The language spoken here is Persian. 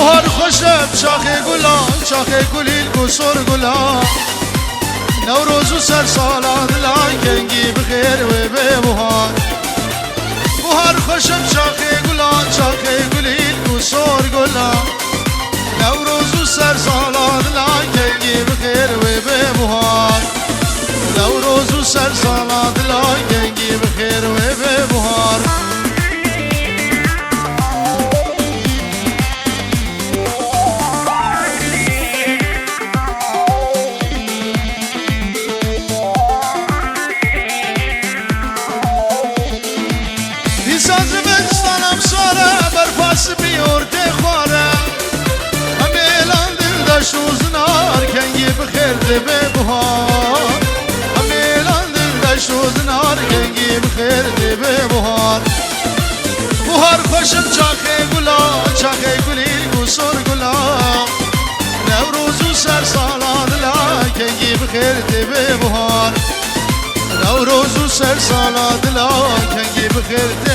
بهار خوشم شاخ گلا شاخ گلیل گسر گلا نوروز و سر سالاد لانگی بخیر و به بهار بهار خوشم شاخ گلا شاخ گلیل گسر گلا نوروز و سر سالاد لانگی بخیر و به بهار نوروز و سر سالاد لانگی بخیر و به بهار ساز بستانم ساره برپاس بیورده خواره همه اعلان دل داشت و زنار کنگی بخیر ده به بهار همه اعلان دل داشت و زنار کنگی بخیر ده به بهار بهار خوشم چاخه گلا چاخه گلیل گسر گلا نوروز و سر سالان لا کنگی بخیر ده به بهار نوروز و سر سالان لا کنگی بخیر